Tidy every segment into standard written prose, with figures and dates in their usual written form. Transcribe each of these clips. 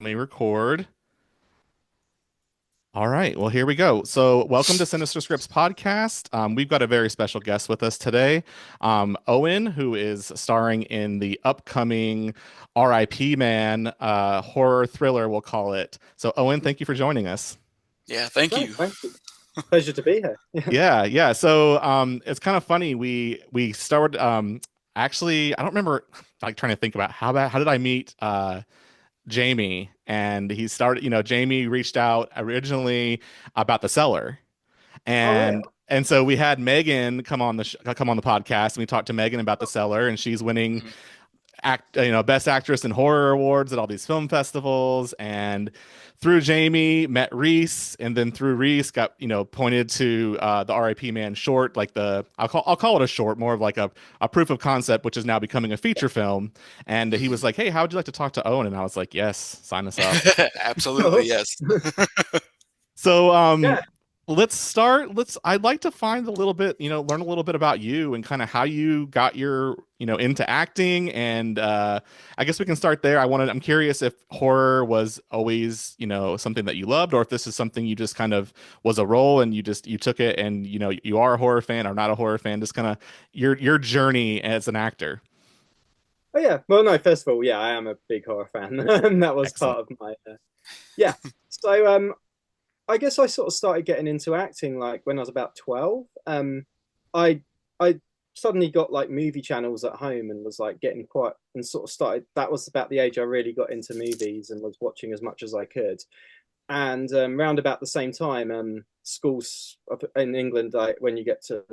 Let me record. All right, well, here we go. So, welcome to Sinister Scripts podcast. We've got a very special guest with us today, Owen, who is starring in the upcoming R.I.P. Man horror thriller, we'll call it. So, Owen, thank you for joining us. Yeah, thank No, you. thank you. Pleasure to be here. Yeah, yeah. So, it's kind of funny. We started. Actually, I don't remember. Like trying to think about how did I meet Jamie, and he started, Jamie reached out originally about the seller, Oh, right. and so we had Megan come on the podcast, and we talked to Megan about the seller, and she's winning Mhm. best actress in horror awards at all these film festivals, and through Jamie met Reese, and then through Reese got pointed to the R.I.P. Man short, like the I'll call it a short, more of like a proof of concept, which is now becoming a feature film. And he was Mhm. like, "Hey, how would you like to talk to Owen?" And I was like, "Yes, sign us up." Absolutely, yes. So, Yeah. let's start. I'd like to find a little bit, learn a little bit about you and kind of how you got your, into acting. And I guess we can start there. I'm curious if horror was always, something that you loved, or if this is something you just kind of was a role and you took it, and you are a horror fan or not a horror fan, just kind of your journey as an actor. Oh, yeah. Well, no, first of all, yeah, I am a big horror fan. And that was Excellent. part of my, yeah. So, I guess I sort of started getting into acting like when I was about 12. I, I suddenly got like movie channels at home and was like getting quite, and sort of started, that was about the age I really got into movies and was watching as much as I could. And round about the same time, schools in England, like when you get to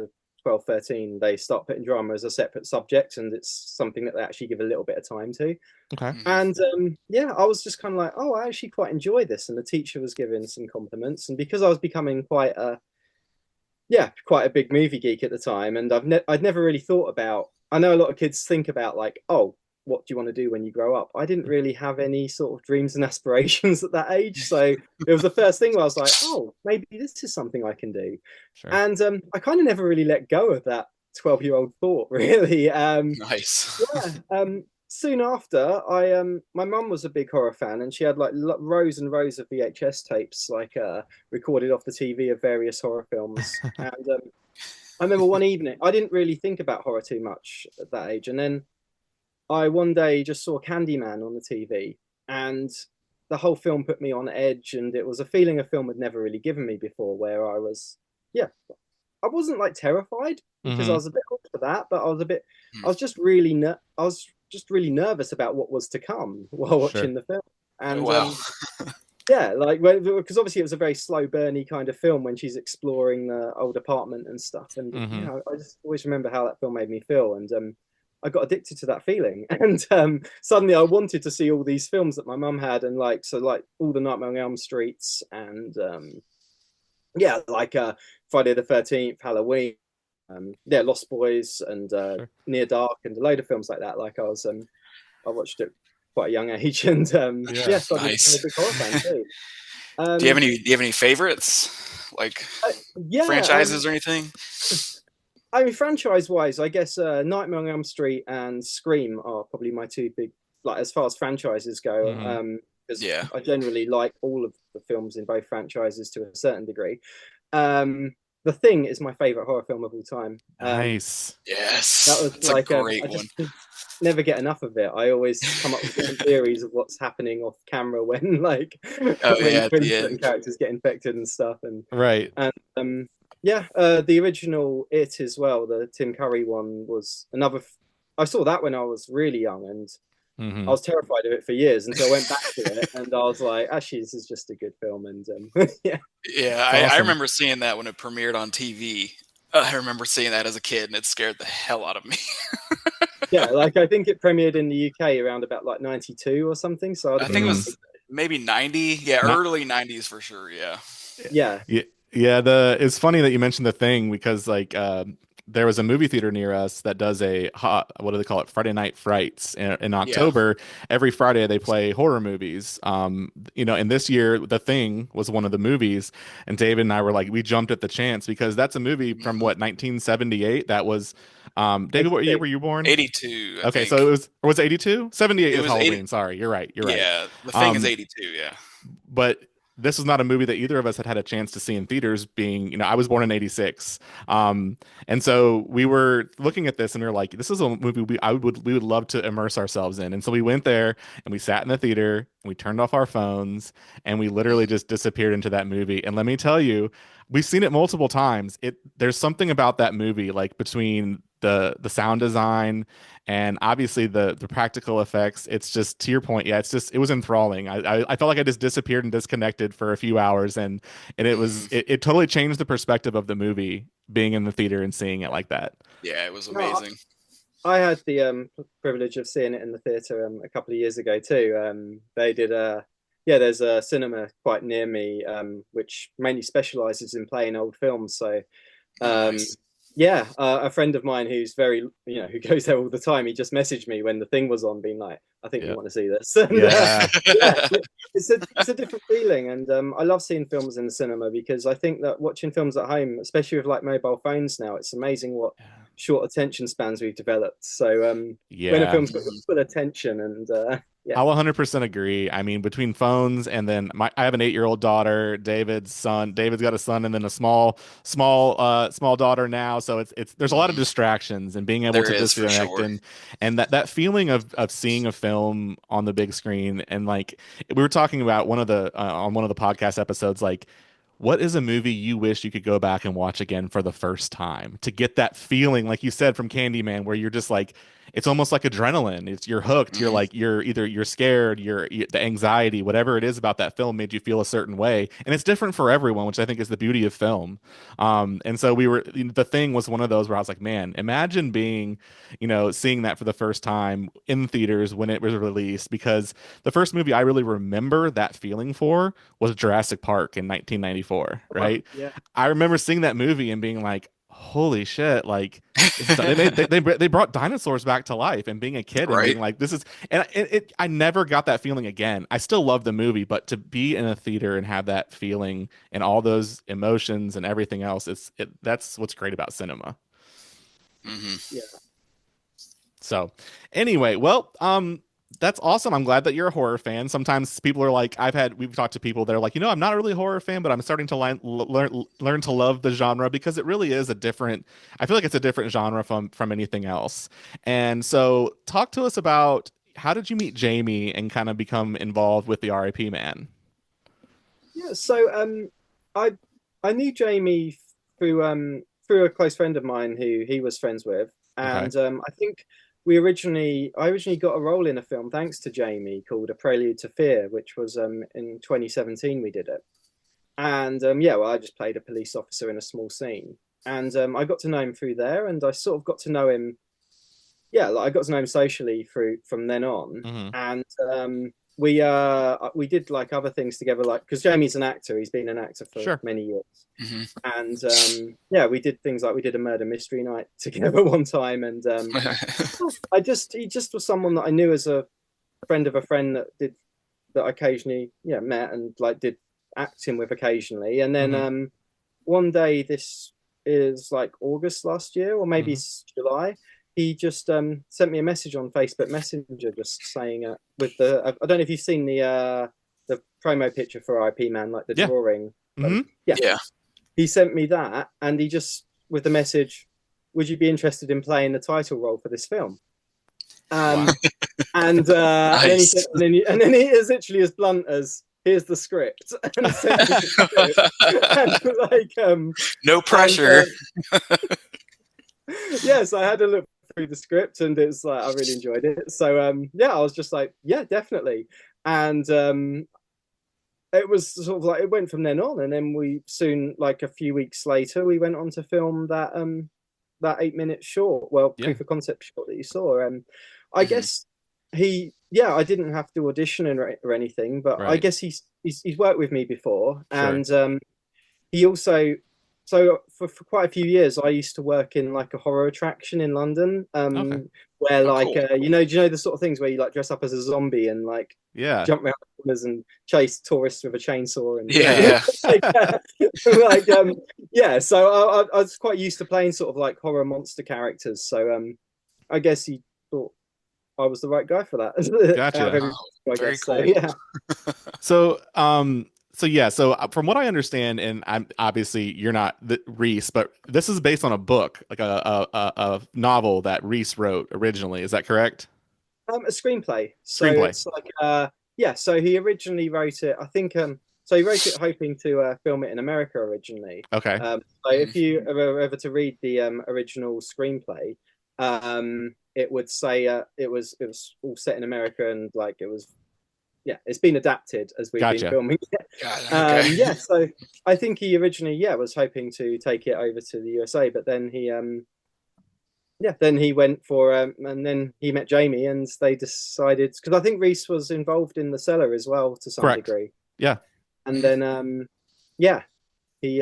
12, 13, they start putting drama as a separate subject, and it's something that they actually give a little bit of time to. Okay. Mhm. And yeah, I was just kind of like, oh, I actually quite enjoy this. And the teacher was giving some compliments. And because I was becoming quite a big movie geek at the time, and I'd never really thought about. I know a lot of kids think about like, oh, what do you want to do when you grow up? I didn't really have any sort of dreams and aspirations at that age, so it was the first thing where I was like, oh, maybe this is something I can do, Sure. and I kind of never really let go of that 12-year-old thought, really. Nice. Yeah. Soon after, I my mum was a big horror fan, and she had like rows and rows of VHS tapes, like recorded off the TV of various horror films. And I remember one evening, I didn't really think about horror too much at that age, and then I one day just saw Candyman on the TV, and the whole film put me on edge, and it was a feeling a film had never really given me before, where I was, yeah, I wasn't like terrified because I Hmm. was a bit old for that, but I Mhm. was just really, I was just really nervous about what was to come while Sure. watching the film. Oh, And wow. yeah, like because obviously it was a very slow, burny kind of film when she's exploring the old apartment and stuff. And Hmm. yeah, I just always remember how that film made me feel. And I got addicted to that feeling. And suddenly I wanted to see all these films that my mum had, and like so like all the Nightmare on Elm Streets, and yeah, like Friday the 13th, Halloween, yeah, Lost Boys, and Sure. Near Dark, and a load of films like that. Like I watched it quite a young age, and Yeah. yeah, suddenly became a Nice. big horror fan too. Do Um, you have any favorites? Like yeah, franchises or anything? I mean, franchise-wise, I guess Nightmare on Elm Street and Scream are probably my two big, like as far as franchises go. Hmm. Because Yeah. I generally like all of the films in both franchises to a certain degree. Um, The Thing is my favorite horror film of all time. Nice. That Yes. was It's a like great I one. just could never get enough of it. I always come up with different theories of what's happening off camera when like Oh yeah, at when the certain end. characters get infected and stuff. Right. And yeah, the original It as well, the Tim Curry one was another. I saw that when I was really young, and I Hmm. was terrified of it for years until I went back to it, and I was like, actually, this is just a good film. And yeah, Yeah, It's I awesome. remember seeing that when it premiered on TV. I remember seeing that as a kid, and it scared the hell out of me. yeah, like I think it premiered in the UK around about like '92 or something. So I'd I have think been it like, Hmm. was maybe 90. Yeah, early 90s for sure. Yeah. yeah, Yeah, yeah. The It's funny that you mentioned The Thing because like there was a movie theater near us that does what do they call it? Friday Night Frights in Yeah. October. Every Friday they play horror movies. And this year The Thing was one of the movies, and David and I were like, we jumped at the chance because that's a movie from Mhm. what 1978. That was David, what year 82. were you born? 82, I Okay, so think. it was, or was it 82? 78 It is was 80. Halloween. Sorry, you're right. You're right. Yeah, The Thing is Um, 82. Yeah. but this was not a movie that either of us had a chance to see in theaters, being, I was born in 86. And so we were looking at this and we were like, this is a movie we would love to immerse ourselves in. And so we went there and we sat in the theater and we turned off our phones and we literally just disappeared into that movie. And let me tell you, we've seen it multiple times. There's something about that movie, like between the sound design and obviously the practical effects. It's just, to your point, yeah, it was enthralling. I felt like I just disappeared and disconnected for a few hours, and Mhm. it totally changed the perspective of the movie being in the theater and seeing it like that. Yeah, it was No, amazing. I had the privilege of seeing it in the theatre a couple of years ago too. They did yeah, there's a cinema quite near me, which mainly specialises in playing old films. So Oh, um, nice. yeah, a friend of mine who's very, who goes there all the time. He just messaged me when the thing was on, being like, "I think you Yeah. want to see this." And Yeah. yeah, it's a different feeling, and I love seeing films in the cinema because I think that watching films at home, especially with like mobile phones now, it's amazing what short attention spans we've developed. So when a Yeah. film's got your Mhm. full attention, and yeah, I'll 100% agree. I mean, between phones and then I have an 8-year-old daughter, David's son. David's got a son and then a small daughter now. So there's a lot of Mhm. distractions, and being able There to is for disconnect sure. and that feeling of seeing a film on the big screen. And like we were talking about on one of the podcast episodes, like, what is a movie you wish you could go back and watch again for the first time to get that feeling, like you said, from Candyman, where you're just like, it's almost like adrenaline. You're hooked. You're Mhm. like, you're scared. The anxiety, whatever it is about that film made you feel a certain way, and it's different for everyone, which I think is the beauty of film. And so The Thing was one of those where I was like, man, imagine seeing that for the first time in theaters when it was released, because the first movie I really remember that feeling for was Jurassic Park in 1994, oh, right? yeah, I remember seeing that movie and being like, holy shit, like they brought dinosaurs back to life, and being a kid and Right? being like, this is, and I never got that feeling again. I still love the movie, but to be in a theater and have that feeling and all those emotions and everything else, that's what's great about cinema. Hmm. yeah. So anyway, well, that's awesome. I'm glad that you're a horror fan. Sometimes people are like, we've talked to people that are like, I'm not really a horror fan, but I'm starting to learn to love the genre, because it really is I feel like it's a different genre from anything else. And so talk to us about, how did you meet Jamie and kind of become involved with the R.I.P. man? Yeah, so I I knew Jamie through a close friend of mine who he was friends with, Okay. and I think I originally got a role in a film thanks to Jamie called A Prelude to Fear, which was in 2017 we did it, and yeah, well, I just played a police officer in a small scene, and I got to know him through there, and I sort of got to know him, yeah, like I got to know him socially through from then on, Hmm. and we did like other things together, like because Jamie's an actor, he's been an actor for Sure. many years, Hmm. and yeah, we did things like we did a murder mystery night together one time, and he just was someone that I knew as a friend of a friend that I occasionally met and like did acting with occasionally, and then Hmm. one day, this is like August last year, or maybe Hmm. it's July. He just sent me a message on Facebook Messenger, just saying with I don't know if you've seen the promo picture for R.I.P. Man, like the Yeah. drawing. Hmm. Yeah, Yeah. he sent me that, and he just with the message, "Would you be interested in playing the title role for this film?" Wow. Um, and then he Nice. said, and then he is literally as blunt as, "Here's the script," and sent me the script, and like No and pressure. yes, I had a look through the script, and it's like I really enjoyed it. So yeah, I was just like, yeah, definitely. And it was sort of like it went from then on, and then we soon, like a few weeks later, we went on to film that 8 minute short, well, Yeah. proof of concept short that you saw. I Hmm. guess I didn't have to audition or anything, but I Right. guess he's worked with me before, Sure. and he also so for quite a few years, I used to work in like a horror attraction in London, Okay. where Oh, like cool. do you know the sort of things where you like dress up as a zombie and like Yeah. jump around corners and chase tourists with a chainsaw and Yeah, Yeah. yeah. like, like yeah. So I was quite used to playing sort of like horror monster characters. So I guess he thought I was the right guy for that out of Gotcha. everyone, Oh, I very guess. So cool. yeah. So, yeah, so from what I understand, and I'm obviously you're not Reese, but this is based on a book, like a novel that Reese wrote originally. Is that correct? A screenplay. So Screenplay. it's like yeah. So he originally wrote it. I think so he wrote it hoping to film it in America originally. Okay. So if Mhm. you are ever to read the original screenplay, it would say it was all set in America and like it was yeah, it's been adapted as we've been Gotcha. filming it. Got it. Okay. Yeah, so I think he originally yeah was hoping to take it over to the USA, but then he yeah, then he went for and then he met Jamie, and they decided because I think Reese was involved in the cellar as well to some Correct. degree, Yeah. and Mhm. then yeah, he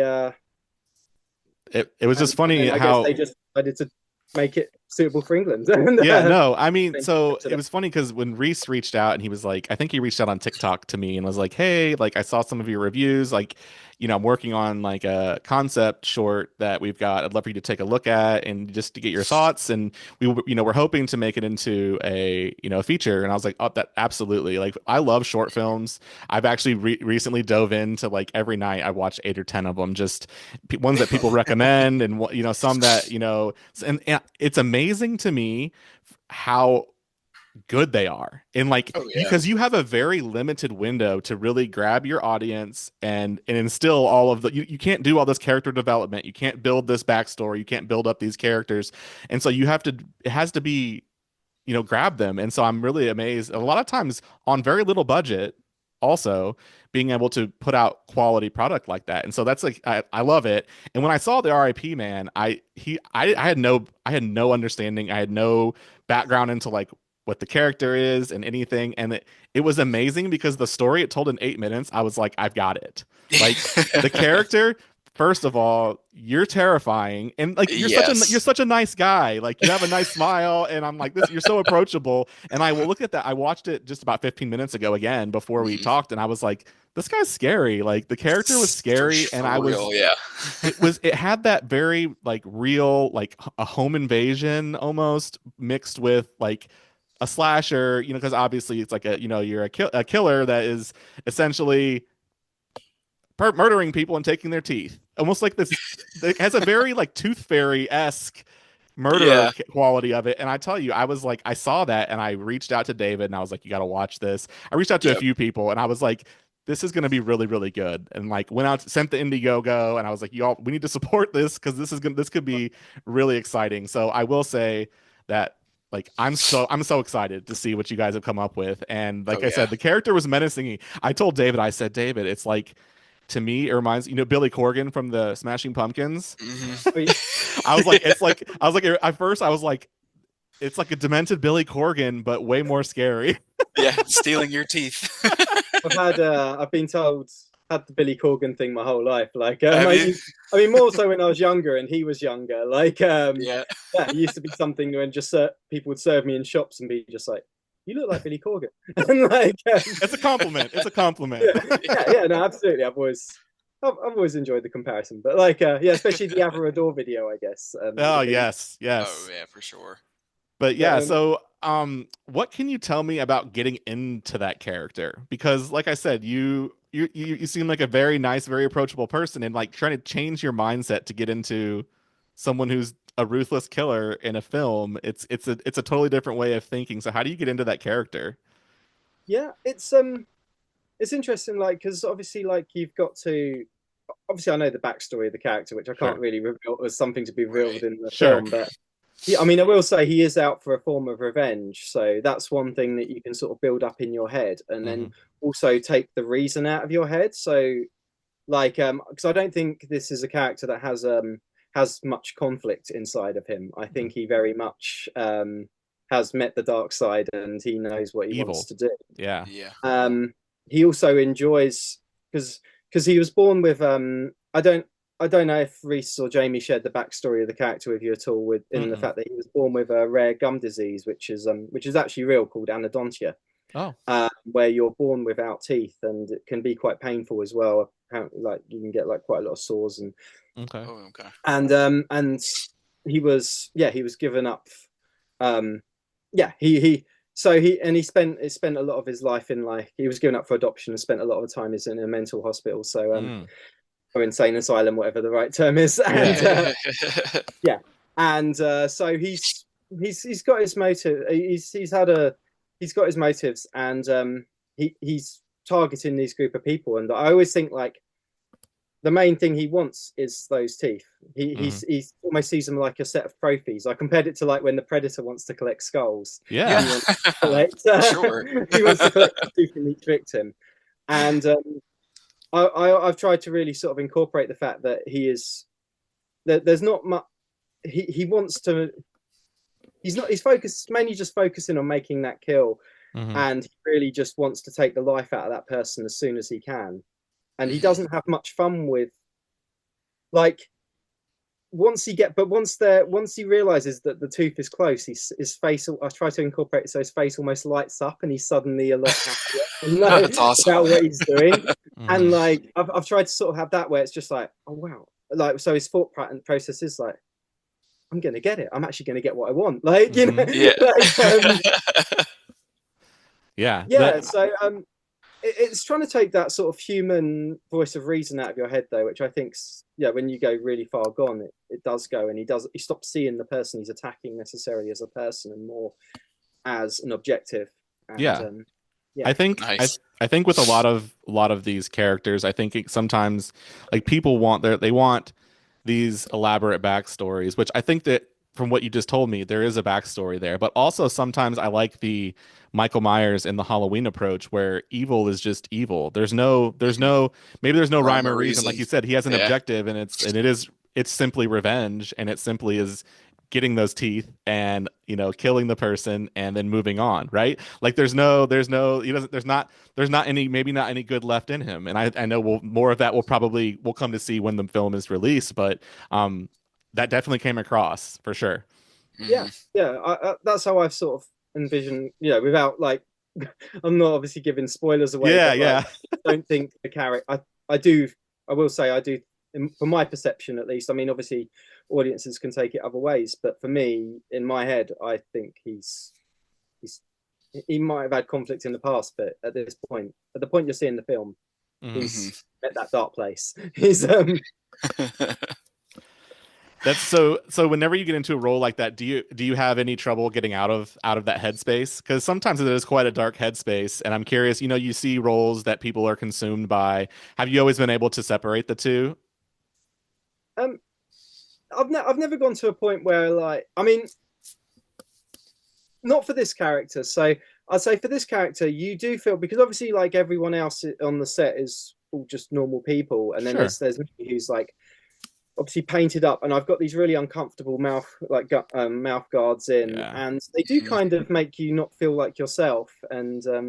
It was just and funny then I guess they how just decided to make it suitable for England, and yeah, no, I mean, then so kept it it up. was funny because when Reese reached out and he was like, I think he reached out on TikTok to me and was like, hey, like I saw some of your reviews, like, I'm working on like a concept short that we've got. I'd love for you to take a look at and just to get your thoughts. And we're hoping to make it into a feature. And I was like, oh, that absolutely. Like, I love short films. I've actually recently dove into like every night. I watch 8 or 10 of them, just ones that people recommend and some that and it's amazing to me how good they are. And like Oh yeah. because you have a very limited window to really grab your audience and instill all of the you can't do all this character development. You can't build this backstory. You can't build up these characters. And so it has to be grab them. And so I'm really amazed. A lot of times on very little budget, also being able to put out quality product like that. And so that's like I love it. And when I saw the R.I.P. man, I had no understanding. I had no background into like what the character is and anything. And it was amazing because the story it told in 8 minutes, I was like, I've got it. Like the character. First of all, you're terrifying, and like you're Yes. such a nice guy. Like you have a nice smile, and I'm like this. You're so approachable, and I will look at that. I watched it just about 15 minutes ago again before we Mhm. talked, and I was like, this guy's scary. Like the character was scary, and For real, yeah. it had that very like real like a home invasion almost mixed with like a slasher. Because obviously it's like you're a killer that is essentially murdering people and taking their teeth. Almost like this, it has a very like Tooth Fairy esque murder Yeah. quality of it. And I tell you, I was like, I saw that and I reached out to David and I was like, you got to watch this. I reached out to a Yep. few people and I was like, this is going to be really, really good. And like went out, sent the IndieGoGo and I was like, y'all, we need to support this because this could be really exciting. So I will say that like I'm so excited to see what you guys have come up with. And like Oh I yeah. said, the character was menacing. I told David, I said, David, it's like to me, it reminds Billy Corgan from the Smashing Pumpkins. Hmm. Oh, yeah. I was like at first I was like it's like a demented Billy Corgan but way more scary. Yeah, stealing your teeth. I've been told had the Billy Corgan thing my whole life. Like Have you? I mean more so when I was younger and he was younger. Like Yeah. yeah, it used to be something when just people would serve me in shops and be just like, "You look like Billy Corgan," and like It's a compliment. It's a compliment. yeah, yeah, no, absolutely. I've always enjoyed the comparison, but like yeah, especially the Avarador video, I guess would Oh have been. yes, Oh yes. yeah, for sure. But But yeah, so what can you tell me about getting into that character? Because like I said, you seem like a very nice, very approachable person and like trying to change your mindset to get into someone who's a ruthless killer in a film. It's a totally different way of thinking. So how do you get into that character? yeah, it's interesting, like because obviously, like you've got to. Obviously, I know the backstory of the character, which I can't Sure. really reveal as something to be revealed Right. in the Sure. film, but yeah, I mean, I will say he is out for a form of revenge, so that's one thing that you can sort of build up in your head, and then Hmm. also take the reason out of your head. So, like, because I don't think this is a character that has much conflict inside of him. I think he very much has met the dark side, and he knows what he wants Evil. to do. Yeah. Yeah. Um, he also enjoys because he was born with I don't I don't know if Reese or Jamie shared the backstory of the character with you at all, with in the Mm-mm. fact that he was born with a rare gum disease, which is actually real, called anodontia, Oh, where you're born without teeth, and it can be quite painful as well. Apparently, like you can get like quite a lot of sores, okay. Oh, okay. and he was given up. Um, yeah, he so he spent a lot of his life in, like, he was given up for adoption and spent a lot of time in a mental hospital. So Mm. or insane asylum, whatever the right term is. And Yeah. yeah, and so he's got his motive. He's got his motives, and he's targeting these group of people. And I always think, like, the main thing he wants is those teeth. Hmm. He's almost sees them like a set of trophies. I compared it to like when the predator wants to collect skulls. Yeah. He Yeah, wants to collect. sure. He wants to collect a tooth from each victim, and I've tried to really sort of incorporate the fact that there's not much. He wants to. He's not. He's focused mainly just focusing on making that kill, Hmm. and he really just wants to take the life out of that person as soon as he can. And he Hmm. doesn't have much fun with, like, once he realizes that the tooth is close, his face. I try to incorporate it so his face almost lights up, and he's suddenly a lot happier That's awesome. about what he's doing. And Hmm. like I've tried to sort of have that where it's just like, oh wow, like, so his thought process is like, I'm gonna get it. I'm actually gonna get what I want. Like, Hmm. Yeah. like, Yeah. yeah. So it's trying to take that sort of human voice of reason out of your head, though, which I think's, yeah, when you go really far gone, it does go, and he stops seeing the person he's attacking necessarily as a person and more as an objective. And Yeah. yeah, I think I Nice. I think with a lot of these characters, I think sometimes like people want they want these elaborate backstories, which I think that from what you just told me, there is a backstory there. But also sometimes I like the Michael Myers and the Halloween approach where evil is just evil. Mhm. Maybe there's no Rhyme rhyme or or reason. Like reason. you said, he has an Yeah. objective it's simply revenge, and it simply is getting those teeth and killing the person and then moving on, right? Like there's no he doesn't there's not any, maybe not any good left in him. And I know more of that we'll come to see when the film is released, but um that definitely came across for sure. yeah, Hmm. yeah. That's how I've sort of envisioned, without, like, I'm not obviously giving spoilers away, Yeah, but like, yeah. I don't think the character. I do. I will say I do, from my perception at least. I mean, obviously, audiences can take it other ways, but for me, in my head, I think he's he might have had conflict in the past, but at the point you're seeing the film, Hmm. Hmm. he's at that dark place. He's That's so whenever you get into a role like that, do you have any trouble getting out of that headspace? Because sometimes it is quite a dark headspace, and I'm curious, you see roles that people are consumed by. Have you always been able to separate the two? um I've never gone to a point where, like, I mean, not for this character. So I'd say for this character, you do feel, because obviously, like, everyone else on the set is all just normal people, and then Sure. there's me, who's like obviously painted up, and I've got these really uncomfortable mouth guards in, Yeah. and they do Hmm. kind of make you not feel like yourself. And yeah,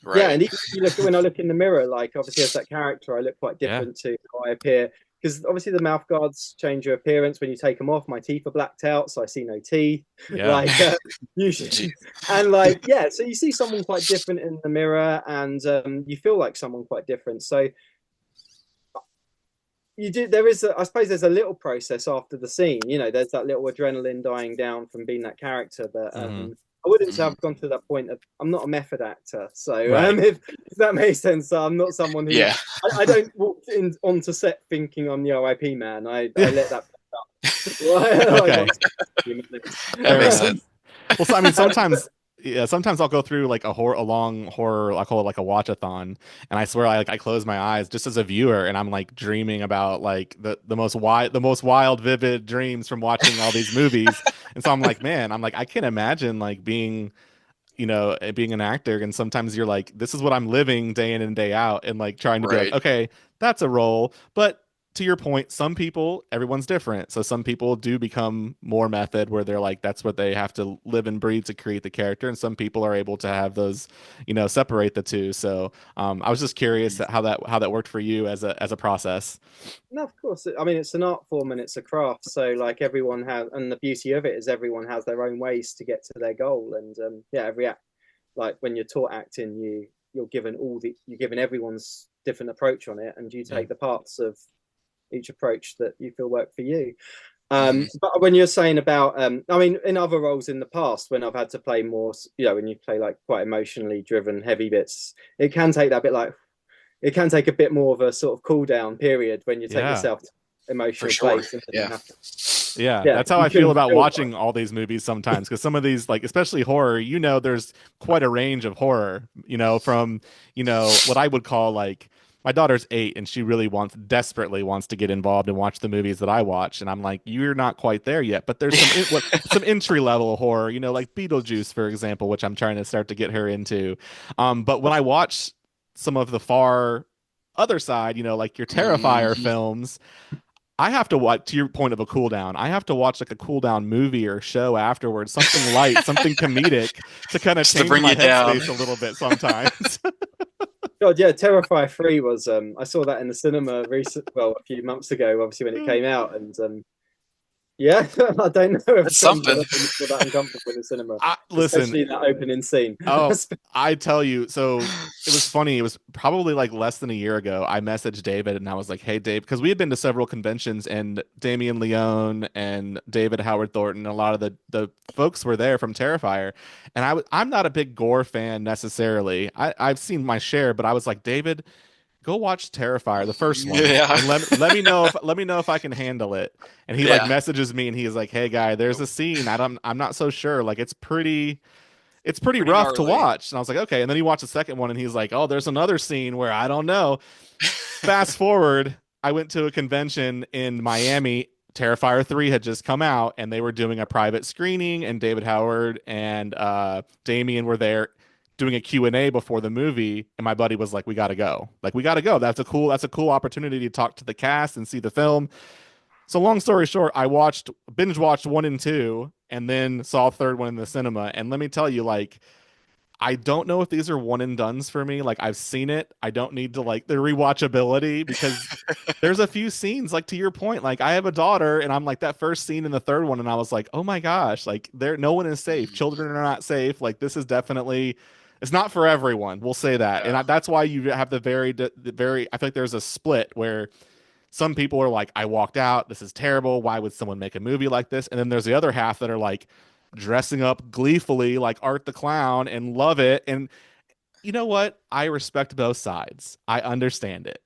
Right. and even if you look, when I look in the mirror, like, obviously as that character, I look quite Yeah. different to how I appear. Because obviously the mouth guards change your appearance when you take them off. My teeth are blacked out, so I see no teeth. Yeah. Like, Jeez. usually, and like, yeah, so you see someone quite different in the mirror, and you feel like someone quite different. So you do. I suppose there's a little process after the scene. There's that little adrenaline dying down from being that character. But Hmm. I wouldn't say Hmm. I've gone to that point of. I'm not a method actor, so Right. if that makes sense. I'm not someone who. Yeah. I don't walk in onto set thinking I'm the R.I.P. man. I let that like Okay. onto a few minutes. That Fair makes enough. sense. Well, so I mean, And sometimes I'll go through like a long horror, I call it like a watchathon, and I swear I close my eyes just as a viewer, and I'm like dreaming about like the most wild, vivid dreams from watching all these movies, and so I'm like, man, I can't imagine like being an actor, and sometimes you're like, this is what I'm living day in and day out, and like trying to be like, Right. okay, that's a role, but. to your point, some people, everyone's different. So some people do become more method where they're like, that's what they have to live and breathe to create the character. And some people are able to have those, separate the two. So I was just curious Mhm. how that worked for you as a process. No, of course. I mean, it's an art form and it's a craft. So, like, everyone has, and the beauty of it is everyone has their own ways to get to their goal. And yeah, every act, like when you're taught acting, you're given everyone's different approach on it, and you Yeah. take the parts of each approach that you feel work for you. Mhm. But when you're saying about, I mean, in other roles in the past, when I've had to play more, when you play like quite emotionally driven, heavy bits, it can take that bit like it can take a bit more of a sort of cool down period when you take Yeah. yourself to For emotional sure. place and then you Yeah. have to, Yeah, yeah, that's how you I feel can about feel watching all these movies sometimes because some of these, like especially horror, there's quite a range of horror, from, what I would call like my daughter's 8 and she really desperately wants to get involved and watch the movies that I watch. And I'm like, you're not quite there yet, but there's some entry level horror, like Beetlejuice, for example, which I'm trying to start to get her into. But when I watch some of the far other side, like your Terrifier Mhm. films, I have to watch, to your point of a cool down. I have to watch like a cool down movie or show afterwards, something light, something comedic to kind of Just to change bring my you down. headspace a little bit sometimes. God, yeah, Terrifier 3 was I saw that in the cinema a few months ago, obviously when it came out, and yeah, I don't know if That's some something. other things were that uncomfortable in the cinema, Listen, especially that opening scene. oh, I tell you, so it was funny. It was probably like less than a year ago. I messaged David and I was like, "Hey, Dave," because we had been to several conventions and Damien Leone and David Howard Thornton, a lot of the folks were there from Terrifier, and I'm not a big gore fan necessarily. I've seen my share, but I was like, David, go watch Terrifier, the first one, Yeah. and let me know if I can handle it. And he like Yeah. messages me and he's like, "Hey, guy, there's a scene. I'm not so sure. Like it's pretty Pretty rough to gnarly. watch." And I was like, okay. And then he watched the second one and he's like, oh, there's another scene where I don't know. Fast forward, I went to a convention in Miami. Terrifier 3 had just come out and they were doing a private screening and David Howard and Damien were there doing a Q&A before the movie and my buddy was like, we got to go. Like we got to go. That's a cool opportunity to talk to the cast and see the film. So long story short, I binge watched 1 and 2 and then saw a third one in the cinema. And let me tell you, like, I don't know if these are one and dones for me. Like I've seen it. I don't need to like the rewatchability because there's a few scenes, like to your point, like I have a daughter and I'm like that first scene in the third one and I was like, oh my gosh, like no one is safe. Mhm. Children are not safe. Like this is definitely, it's not for everyone. We'll say that. And Yeah. that's why you have the very, I feel like there's a split where some people are like, I walked out. This is terrible. Why would someone make a movie like this? And then there's the other half that are like dressing up gleefully like Art the Clown and love it. And you know what? I respect both sides. I understand it.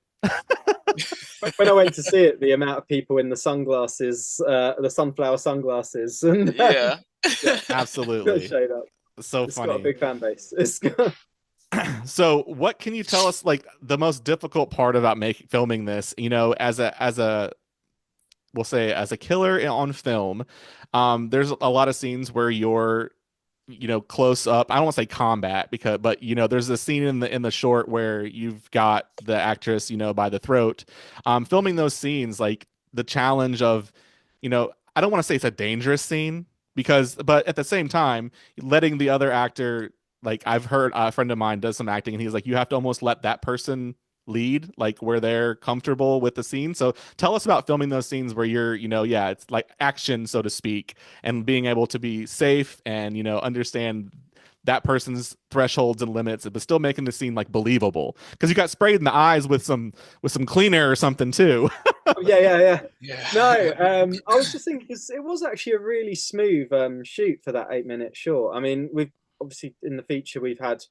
When I went to see it, the amount of people in the sunglasses, the sunflower sunglasses, and Yeah. yeah, Absolutely. showed up. So It's got a funny. big fan base. It's got, So, what can you tell us like the most difficult part about making filming this, as a we'll say as a killer on film, there's a lot of scenes where you're, close up. I don't want to say combat because, but there's a scene in the short where you've got the actress, by the throat. Filming those scenes, like the challenge of, I don't want to say it's a dangerous scene but at the same time, letting the other actor, like I've heard a friend of mine does some acting, and he's like, you have to almost let that person lead, like where they're comfortable with the scene. So tell us about filming those scenes where you're, yeah, it's like action, so to speak, and being able to be safe and, understand that person's thresholds and limits, but still making the scene like believable. Because you got sprayed in the eyes with some cleaner or something too. oh, yeah, yeah, yeah. No, Yeah. I was just thinking 'cause it was actually a really smooth shoot for that 8 minute short. I mean, we've obviously in the feature we've had,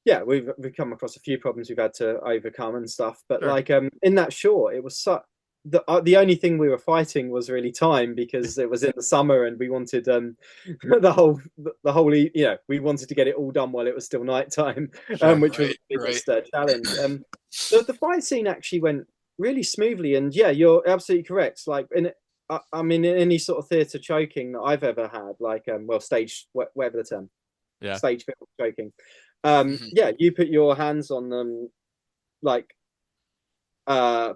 yeah, we've come across a few problems we've had to overcome and stuff. But Sure. like in that short, it was so the only thing we were fighting was really time because it was in the summer and we wanted we wanted to get it all done while it was still nighttime, Sure. which was the Right. Right. biggest challenge. The fight scene actually went really smoothly, and yeah, you're absolutely correct. Like I mean, in any sort of theatre choking that I've ever had, like stage whatever the term, Yeah. stage film choking. Mhm. Yeah, you put your hands on them, like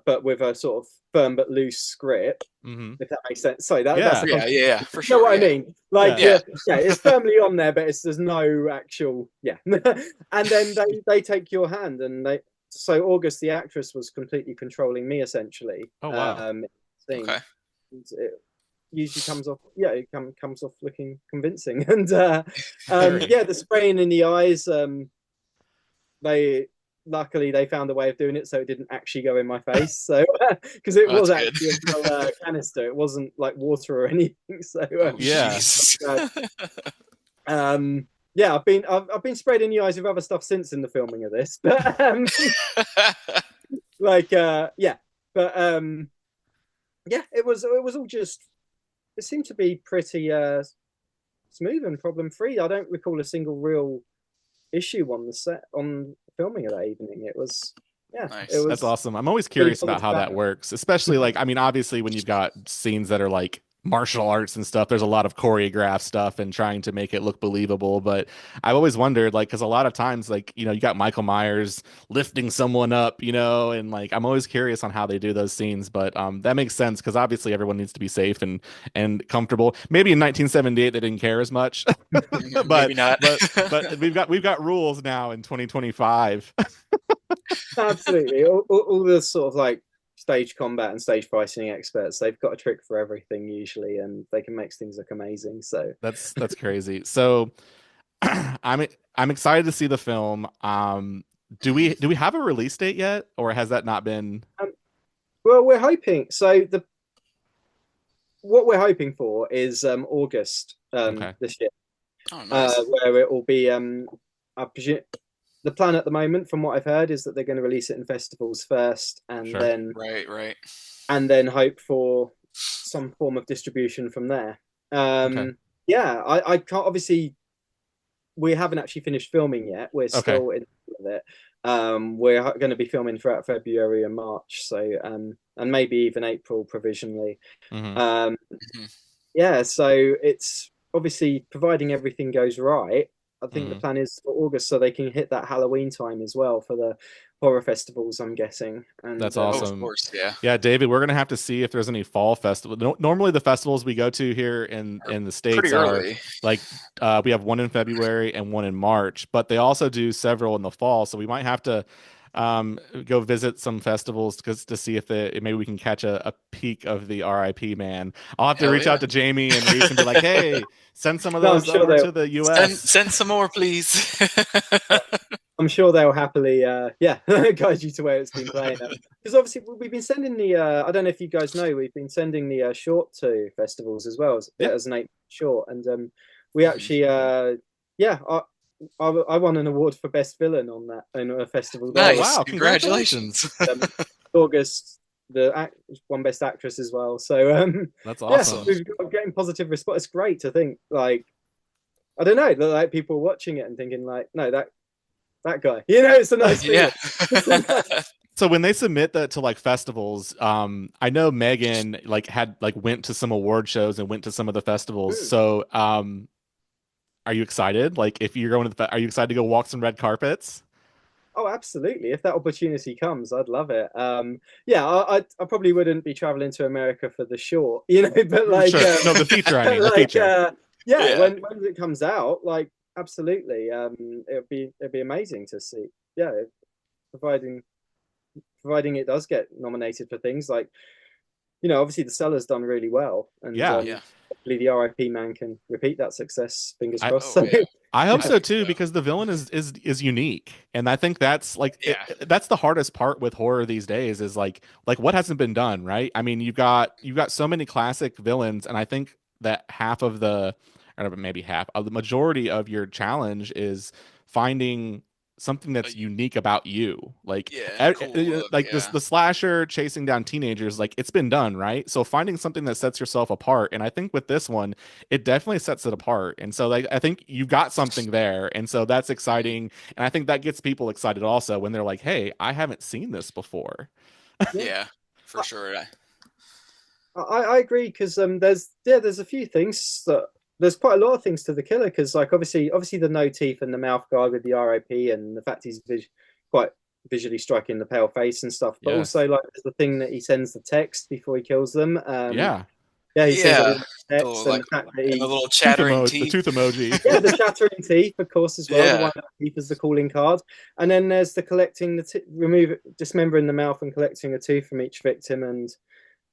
but with a sort of firm but loose script, Hmm. if that makes sense. Sorry, that's Yeah. the Yeah, concept. yeah, for You know sure. what I Yeah, mean? Like, Yeah. yeah. it's firmly on there, but there's no actual, yeah. And then they take your hand, and so August, the actress, was completely controlling me essentially. Oh wow. Scene. Okay. It usually comes off, yeah, it comes off looking convincing, and Very. yeah, the spraying in the eyes. They luckily they found a way of doing it so it didn't actually go in my face. So because it Oh, that's was good. actually a real canister, it wasn't like water or anything. So Oh, Yeah. jeez. uh, yeah, I've been sprayed in the eyes with other stuff since in the filming of this, but like yeah, but yeah, it was all just it seemed to be pretty smooth and problem free. I don't recall a single real issue on the set on filming of that evening. It was yeah, it Nice. That's was awesome. I'm always really curious about positive how that outcome. works, especially like, I mean, obviously when you've got scenes that are like martial arts and stuff, there's a lot of choreographed stuff and trying to make it look believable. But I've always wondered, like, because a lot of times, like, you got Michael Myers lifting someone up, and like, I'm always curious on how they do those scenes. But that makes sense because obviously everyone needs to be safe and comfortable. Maybe in 1978 they didn't care as much, but Maybe not. but we've got rules now in 2025. Absolutely. All the sort of like stage combat and stage fighting experts, they've got a trick for everything usually, and they can make things look amazing. So, That's crazy. So I'm I'm excited to see the film. Do Mhm. we have a release date yet, or has that not been? um, well, we're hoping. So the what we're hoping for is August Okay, this year, Oh, nice. where it will be. I presume the plan at the moment, from what I've heard, is that they're going to release it in festivals first, sure. Right, right. and then hope for some form of distribution from there. Okay, Yeah, I can't obviously we haven't actually finished filming yet. We're okay. still in the middle of it. We're going to be filming throughout February and March, so and maybe even April provisionally. Hmm. Um, Mhm. yeah, so it's obviously providing everything goes right. I think the Hmm. plan is for August, so they can hit that Halloween time as well for the horror festivals. I'm guessing, and That's Oh, of awesome. course, yeah. Yeah, David, we're gonna have to see if there's any fall festival. Normally, the festivals we go to here Or in the pretty states are early. like we have one in February and one in March, but they also do several in the fall. So we might have to go visit some festivals because to see if maybe we can catch a peek of the R.I.P. man. I'll have to Hell reach yeah. out to Jamie and Reese and be like, hey, send some of no, I'm those sure over they'll to the Send U.S. send some more, please. I'm sure they'll happily, yeah, guide you to where it's been playing. Because obviously we've been sending the, I don't know if you guys know, we've been sending the short to festivals as well Yeah. as an 8 short, and we Mhm. actually, yeah, I won an award for best villain on that in a festival Oh there. Nice. wow, Congratulations. congratulations. Um, August, one best actress as well. So That's yeah, awesome. Awesome. we've got getting positive response. It's great to think like I don't know, that like people watching it and thinking like, no, that guy. It's a nice Yeah. feeling. It's a nice, So when they submit that to like festivals, I know Megan like had like went to some award shows and went to some of the festivals. mm. So are you excited? Like if you're going to are you excited to go walk some red carpets? Oh, absolutely. If that opportunity comes, I'd love it. Yeah, I probably wouldn't be traveling to America for the short, but like, Sure. No, the feature, I mean, the like, feature. yeah, Yeah. when it comes out, like, absolutely. It'd be amazing to see. Yeah, providing providing it does get nominated for things like, obviously the seller's done really well, and Yeah. Yeah. hopefully the R.I.P. man can repeat that success. Fingers I crossed. Oh So yeah. I hope yeah, so I think too so. because the villain is unique. And I think that's like Yeah. that's the hardest part with horror these days is like what hasn't been done, right? I mean, you've got so many classic villains and I think that half of the or maybe half of the majority of your challenge is finding something that's unique about you. Like Yeah, and a cool look. like this Yeah. the slasher chasing down teenagers like it's been done, right? So finding something that sets yourself apart and I think with this one it definitely sets it apart. And so like I think you've got something there. And so that's Mhm. exciting. And I think that gets people excited also when they're like, "Hey, I haven't seen this before." yeah. Yeah, for sure. I agree because there's a few things that there's quite a lot of things to the killer because like obviously the no teeth and the mouth guard with the R.I.P. and the fact he's quite visually striking the pale face and stuff, but Yes. also like there's the thing that he sends the text before he kills them. Yeah. Yeah, he sends a Yeah, little the text, little, and like, the fact that and the he, little Tooth chattering emoji, the teeth. tooth emoji. yeah, the chattering teeth, of course, as well. The Yeah. one that teeth is the calling card, and then there's the collecting remove dismembering the mouth and collecting a tooth from each victim, and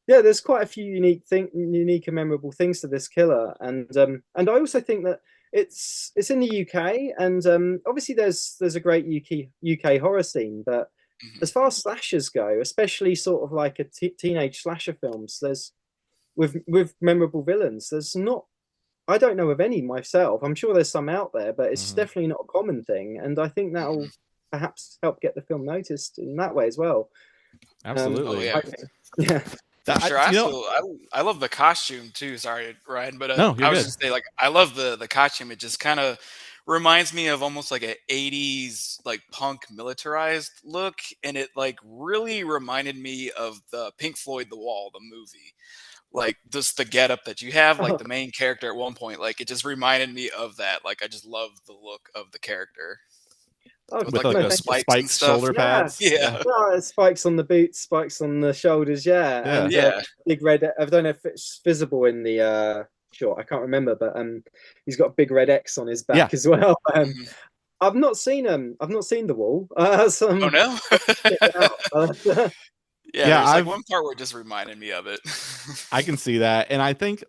yeah, there's quite a few unique and memorable things to this killer, and I also think that it's in the UK, and obviously there's a great UK horror scene, but Mhm. as far as slashers go, especially sort of like a teenage slasher films, there's with memorable villains, there's not. I don't know of any myself. I'm sure there's some out there, but it's Hmm. definitely not a common thing, and I think Mhm. that'll perhaps help get the film noticed in that way as well. Oh Absolutely. I yeah, think, yeah. for That, sure. I you know, also I love the costume too. Sorry, Ryan, but no, you're I was good. just say like I love the costume. It just kind of reminds me of almost like a '80s like punk militarized look, and it like really reminded me of the Pink Floyd The Wall, the movie. Like just the getup that you have, like the main character at one point, like it just reminded me of that. Like I just love the look of the character Oh, with With like like no, the the thank you. spikes and spiked stuff. shoulder Yeah, pads. Yeah, Yeah. well, spikes on the boots, spikes on the shoulders, yeah, Yeah. and yeah. big red. I don't know if it's visible in the shot. I can't remember, but he's got a big red X on his Yeah. back as well. Mhm. I've not seen the wall. So Oh no. check it out. Yeah, Yeah. there's like one part where it just reminded me of it. I can see that. And I think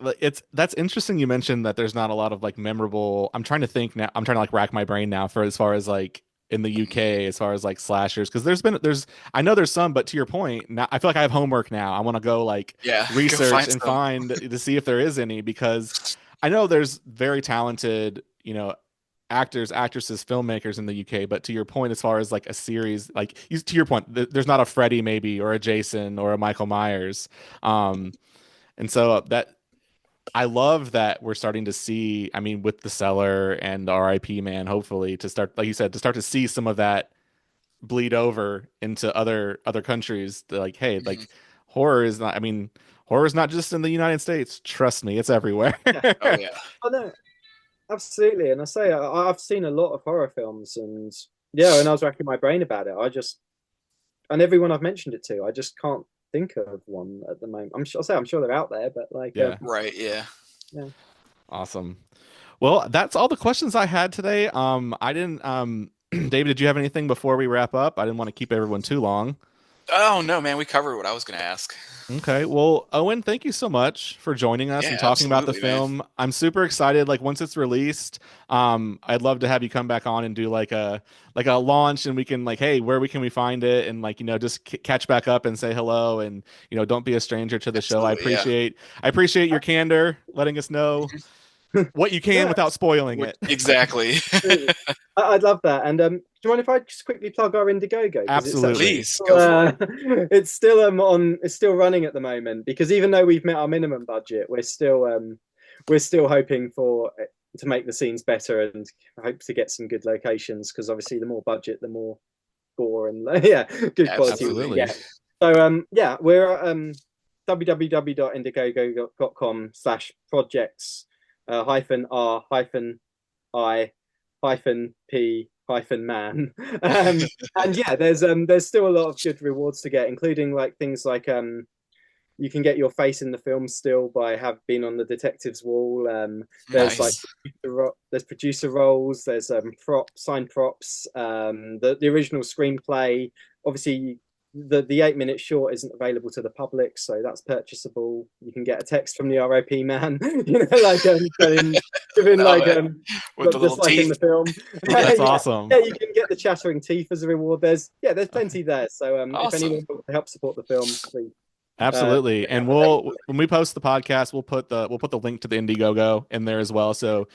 that's interesting you mentioned that there's not a lot of like memorable. I'm trying to think now. I'm trying to like rack my brain now for as far as like in the UK as far as like slashers because there's I know there's some, but to your point, now I feel like I have homework now. I want to go like Yeah, go research find and some. find to see if there is any because I know there's very talented, actors, actresses, filmmakers in the UK. But to your point, as far as like a series, like to your point, there's not a Freddy maybe or a Jason or a Michael Myers. Um, and so that I love that we're starting to see, I mean, with the seller and the R.I.P. man, hopefully to start, like you said, to start to see some of that bleed over into other countries. Like, hey, Mhm. like horror is not, I mean, horror is not just in the United States. Trust me, it's everywhere. Yeah, Oh yeah. I know absolutely, and I say I've seen a lot of horror films, and yeah, when I was racking my brain about it, and everyone I've mentioned it to, I just can't think of one at the moment. I'm sure they're out there, but like, Yeah, Right. Yeah. yeah. awesome. Well, that's all the questions I had today. I didn't, David, did you have anything before we wrap up? I didn't want to keep everyone too long. Oh no, man, we covered what I was gonna ask. Okay. Well, Owen, thank you so much for joining us and Yeah, talking about the absolutely, man. film. I'm super excited. Like once it's released, I'd love to have you come back on and do like a launch and we can like, hey, where we can we find it and like, just catch back up and say hello and don't be a stranger to the show. Absolutely, yeah. I appreciate your candor, letting us know Mhm. what you can No, without spoiling Which it. exactly. absolutely. I'd love that. And do you mind if I just quickly plug our Indiegogo because it's actually Absolutely. Please go for it. it's still running at the moment because even though we've met our minimum budget, we're still hoping for to make the scenes better and hope to get some good locations because obviously the more budget, the more gore and yeah, good quality we can Absolutely. Absolutely. get. So yeah, we're at www.indiegogo.com/projects hyphen r hyphen I hyphen P hyphen man. And yeah, there's still a lot of good rewards to get, including like things like you can get your face in the film still by have been on the detective's wall. There's like Nice. there's producer roles, there's signed props, the original screenplay. Obviously, the 8 minute short isn't available to the public, so that's purchasable. You can get a text from the R.I.P. man, like giving Oh like man, with the little just like in teeth. the film. Yeah. That's Yeah, awesome. yeah, you can get the chattering teeth as a reward. There's plenty there. So if Awesome. anyone wants to help support the film, please Absolutely. check out And the link. when we post the podcast, we'll put the link to the Indiegogo in there as well. So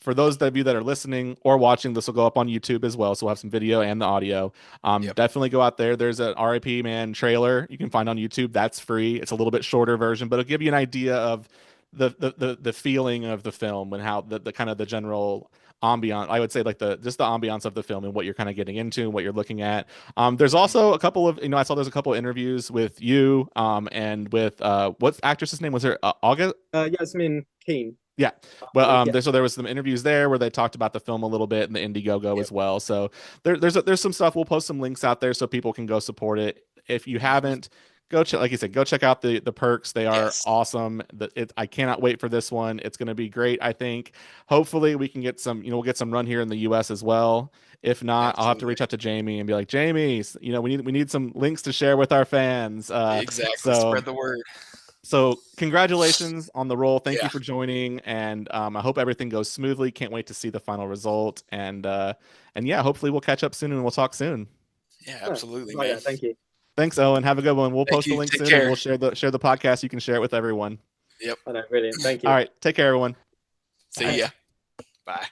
for those of you that are listening or watching, this will go up on YouTube as well. So we'll have some video and the audio. Yep. Definitely go out there. There's an R.I.P. man trailer you can find on YouTube. That's free. It's a little bit shorter version, but it'll give you an idea of the feeling of the film and how the kind of the general ambiance. I would say like the ambiance of the film and what you're kind of getting into and what you're looking at. There's also a couple of, I saw there's a couple of interviews with you, and with, what actress's name was her? August? Yasmin Keen. Yeah. Well, Yeah. there was some interviews there where they talked about the film a little bit and the Indiegogo Yep. as well. So there's some stuff. We'll post some links out there so people can go support it. If you Mhm. haven't, go check. Like you said, go check out the perks. They are Yes. awesome. I cannot wait for this one. It's going to be great. I think. Hopefully, we can get some. We'll get some run here in the U.S. as well. If not, I'll have to Absolutely. reach out to Jamie and be like, Jamie, we need some links to share with our fans. Exactly. So Spread the word. so congratulations on the role. Thank you Yeah. for joining, and I hope everything goes smoothly. Can't wait to see the final result, and yeah, hopefully we'll catch up soon and we'll talk soon. Yeah, Oh, absolutely, right, man. yeah, thank you. Thanks, Owen. Have a good one. We'll Thank post the you. link Take soon, and care. we'll share the podcast. You can share it with everyone. Yep. I know, brilliant. Thank All you. right, take care, everyone. See Bye. ya. Thanks. Bye.